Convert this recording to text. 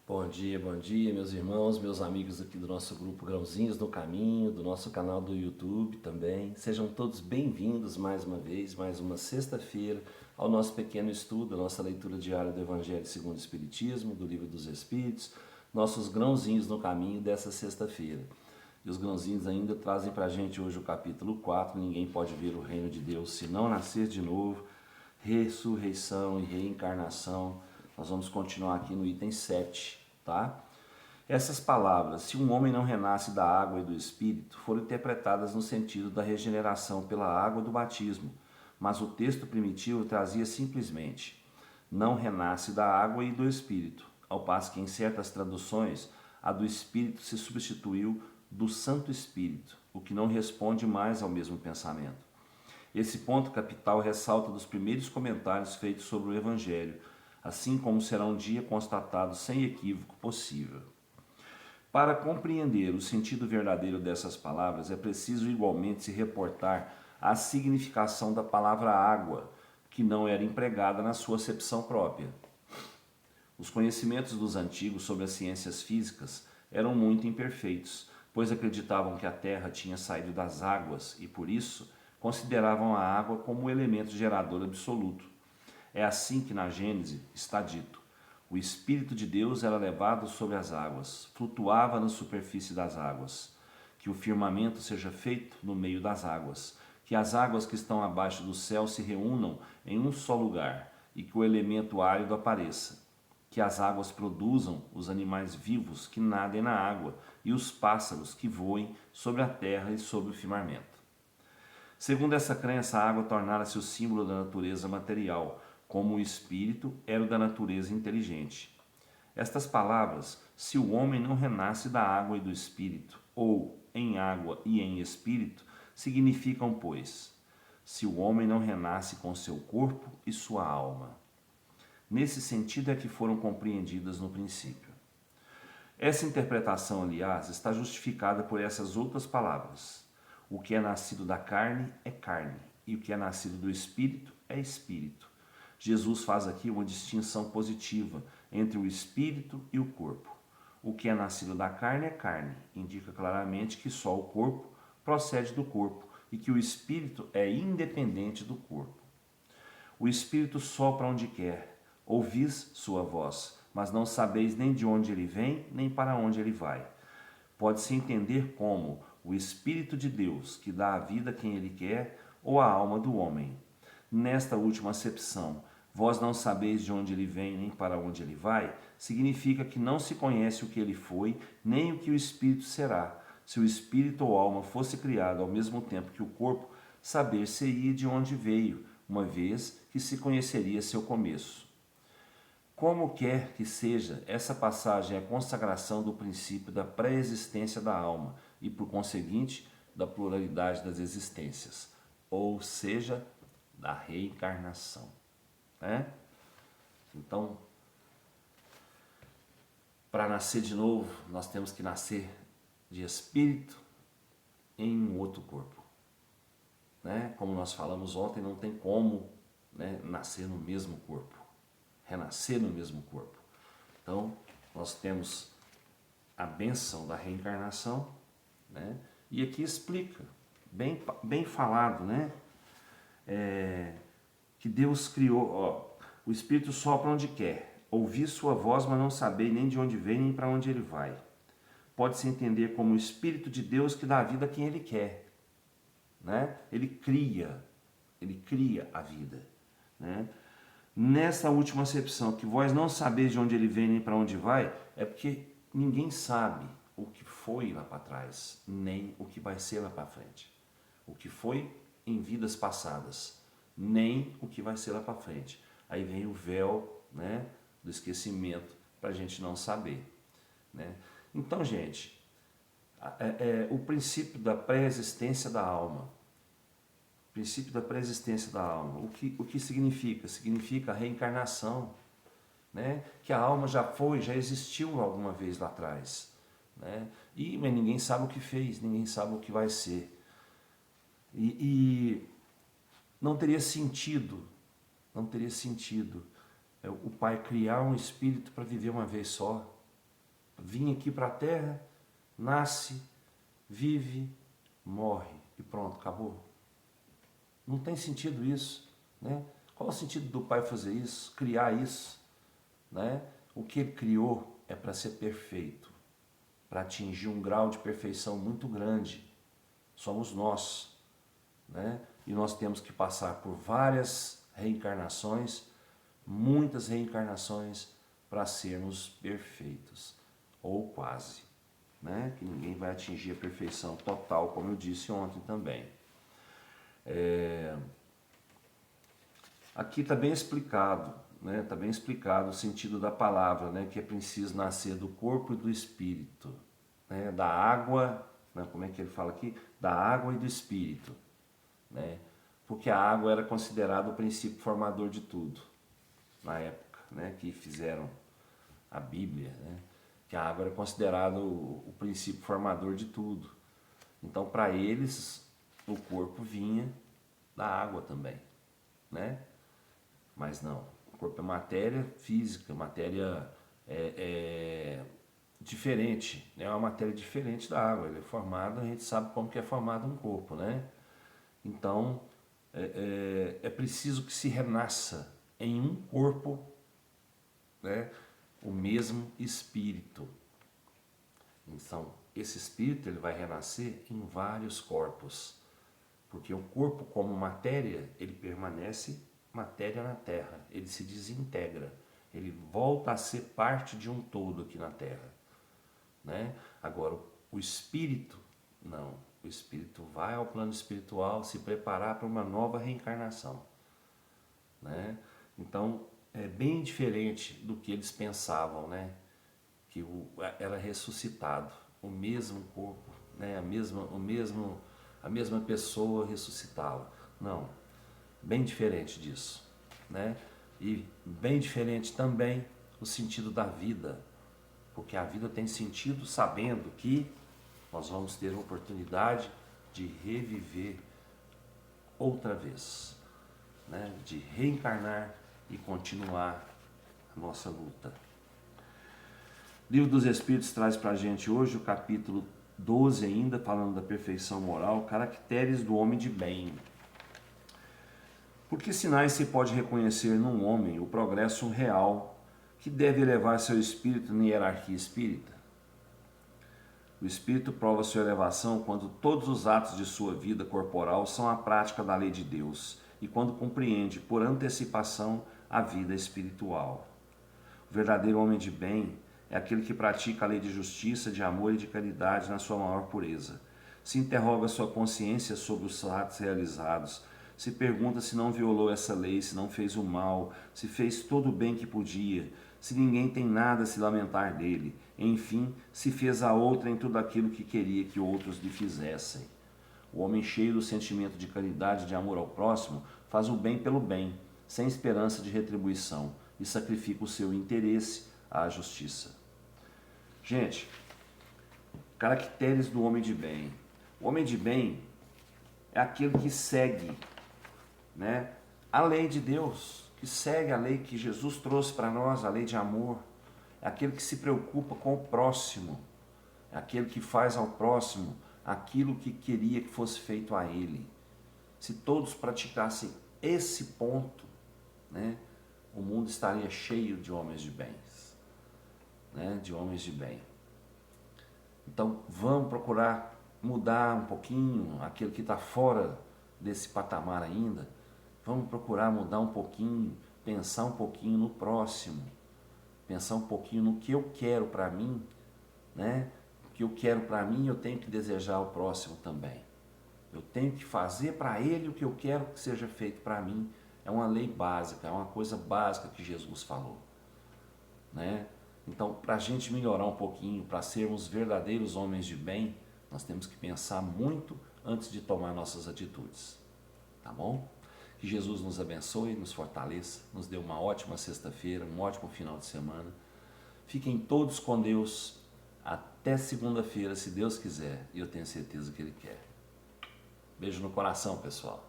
Bom dia, meus irmãos, meus amigos aqui do nosso grupo Grãozinhos no Caminho, do nosso canal do YouTube também. Sejam todos bem-vindos mais uma vez, mais uma sexta-feira, ao nosso pequeno estudo, a nossa leitura diária do Evangelho segundo o Espiritismo, do Livro dos Espíritos, nossos grãozinhos no caminho dessa sexta-feira. E os grãozinhos ainda trazem para a gente hoje o capítulo 4, Ninguém Pode Ver o Reino de Deus se não nascer de novo, ressurreição e reencarnação. Nós vamos continuar aqui no item 7, tá? Essas palavras, se um homem não renasce da água e do Espírito, foram interpretadas no sentido da regeneração pela água do batismo, mas o texto primitivo trazia simplesmente, não renasce da água e do Espírito, ao passo que em certas traduções, a do Espírito se substituiu do Santo Espírito, o que não responde mais ao mesmo pensamento. Esse ponto capital ressalta dos primeiros comentários feitos sobre o Evangelho, assim como será um dia constatado sem equívoco possível. Para compreender o sentido verdadeiro dessas palavras, é preciso igualmente se reportar à significação da palavra água, que não era empregada na sua acepção própria. Os conhecimentos dos antigos sobre as ciências físicas eram muito imperfeitos, pois acreditavam que a Terra tinha saído das águas e, por isso, consideravam a água como o elemento gerador absoluto. É assim que na Gênese está dito: o Espírito de Deus era levado sobre as águas, flutuava na superfície das águas. Que o firmamento seja feito no meio das águas, que as águas que estão abaixo do céu se reúnam em um só lugar e que o elemento árido apareça. Que as águas produzam os animais vivos que nadem na água e os pássaros que voem sobre a terra e sobre o firmamento. Segundo essa crença, a água tornara-se o símbolo da natureza material, como o espírito era o da natureza inteligente. Estas palavras, se o homem não renasce da água e do espírito, ou em água e em espírito, significam, pois, se o homem não renasce com seu corpo e sua alma. Nesse sentido é que foram compreendidas no princípio. Essa interpretação, aliás, está justificada por essas outras palavras. O que é nascido da carne é carne, e o que é nascido do espírito é espírito. Jesus faz aqui uma distinção positiva entre o espírito e o corpo. O que é nascido da carne é carne, indica claramente que só o corpo procede do corpo e que o espírito é independente do corpo. O espírito sopra onde quer, ouvis sua voz, mas não sabeis nem de onde ele vem, nem para onde ele vai. Pode-se entender como o Espírito de Deus, que dá a vida a quem ele quer, ou a alma do homem. Nesta última acepção, vós não sabeis de onde ele vem nem para onde ele vai, significa que não se conhece o que ele foi, nem o que o espírito será. Se o espírito ou alma fosse criado ao mesmo tempo que o corpo, saber-se-ia de onde veio, uma vez que se conheceria seu começo. Como quer que seja, essa passagem é a consagração do princípio da pré-existência da alma e, por conseguinte, da pluralidade das existências, ou seja, da reencarnação. Né? Então, para nascer de novo, nós temos que nascer de espírito em um outro corpo. Né? Como nós falamos ontem, não tem como, né, nascer no mesmo corpo, renascer no mesmo corpo. Então, nós temos a bênção da reencarnação, né? E aqui explica, bem falado, né? Que Deus criou, o Espírito sopra onde quer, ouvir sua voz, mas não saber nem de onde vem, nem para onde ele vai. Pode-se entender como o Espírito de Deus que dá a vida a quem ele quer. Né? Ele cria a vida. Né? Nessa última acepção, que vós não sabeis de onde ele vem, nem para onde vai, é porque ninguém sabe o que foi lá para trás, nem o que vai ser lá para frente. O que foi em vidas passadas, nem o que vai ser lá para frente. Aí vem o véu, né, do esquecimento para a gente não saber. Né? Então, gente, o princípio da pré-existência da alma. O princípio da pré-existência da alma. O que significa? Significa a reencarnação. Né? Que a alma já existiu alguma vez lá atrás. Né? Mas ninguém sabe o que fez, ninguém sabe o que vai ser. E não teria sentido o Pai criar um espírito para viver uma vez só. vim aqui para a Terra, nasce, vive, morre e pronto, acabou. Não tem sentido isso, né? Qual é o sentido do Pai fazer isso, criar isso, né? O que Ele criou é para ser perfeito, para atingir um grau de perfeição muito grande. Somos nós, né? E nós temos que passar por várias reencarnações, muitas reencarnações, para sermos perfeitos, ou quase, né? Que ninguém vai atingir a perfeição total, como eu disse ontem também. Aqui está bem explicado, né? Está bem explicado o sentido da palavra, né? Que é preciso nascer do corpo e do espírito, né? Da água, né? Como é que ele fala aqui? Da água e do espírito, né? Porque a água era considerada o princípio formador de tudo na época, né? Que fizeram a Bíblia, né? Que a água era considerada o princípio formador de tudo. Então, para eles, o corpo vinha da água também, né? Mas não, o corpo é matéria física, matéria diferente, é uma matéria diferente da água. Ele é formado, a gente sabe como que é formado um corpo, né? Então, é preciso que se renasça em um corpo, né? O mesmo espírito. Então, esse espírito ele vai renascer em vários corpos, porque o corpo como matéria, ele permanece matéria na Terra, ele se desintegra, ele volta a ser parte de um todo aqui na Terra, né? Agora, o espírito, não, o espírito vai ao plano espiritual se preparar para uma nova reencarnação, né? Então, é bem diferente do que eles pensavam, né? Que era ressuscitado, o mesmo corpo, né? A mesma pessoa ressuscitava. Não, bem diferente disso, né? E bem diferente também o sentido da vida, porque a vida tem sentido sabendo que nós vamos ter a oportunidade de reviver outra vez, né? De reencarnar e continuar a nossa luta. O Livro dos Espíritos traz para a gente hoje o capítulo 12 ainda, falando da perfeição moral, caracteres do homem de bem. Por que sinais se pode reconhecer num homem o progresso real que deve elevar seu espírito na hierarquia espírita? O espírito prova sua elevação quando todos os atos de sua vida corporal são a prática da lei de Deus e quando compreende, por antecipação, a vida espiritual. O verdadeiro homem de bem é aquele que pratica a lei de justiça, de amor e de caridade na sua maior pureza. Se interroga sua consciência sobre os atos realizados, se pergunta se não violou essa lei, se não fez o mal, se fez todo o bem que podia, se ninguém tem nada a se lamentar dele, enfim, se fez a outra em tudo aquilo que queria que outros lhe fizessem. O homem cheio do sentimento de caridade e de amor ao próximo faz o bem pelo bem, sem esperança de retribuição, e sacrifica o seu interesse à justiça. Gente, caracteres do homem de bem. O homem de bem é aquele que segue, né, a lei de Deus, que segue a lei que Jesus trouxe para nós, a lei de amor. É aquele que se preocupa com o próximo, é aquele que faz ao próximo aquilo que queria que fosse feito a ele. Se todos praticassem esse ponto, né, o mundo estaria cheio de homens de bens, né, de homens de bem. Então vamos procurar mudar um pouquinho aquele que está fora desse patamar ainda. Vamos procurar mudar um pouquinho, pensar um pouquinho no próximo, pensar um pouquinho no que eu quero para mim, né? O que eu quero para mim, eu tenho que desejar ao próximo também. Eu tenho que fazer para ele o que eu quero que seja feito para mim. É uma lei básica, é uma coisa básica que Jesus falou, né? Então, para a gente melhorar um pouquinho, para sermos verdadeiros homens de bem, nós temos que pensar muito antes de tomar nossas atitudes, tá bom? Que Jesus nos abençoe, nos fortaleça, nos dê uma ótima sexta-feira, um ótimo final de semana. Fiquem todos com Deus até segunda-feira, se Deus quiser, e eu tenho certeza que Ele quer. Beijo no coração, pessoal.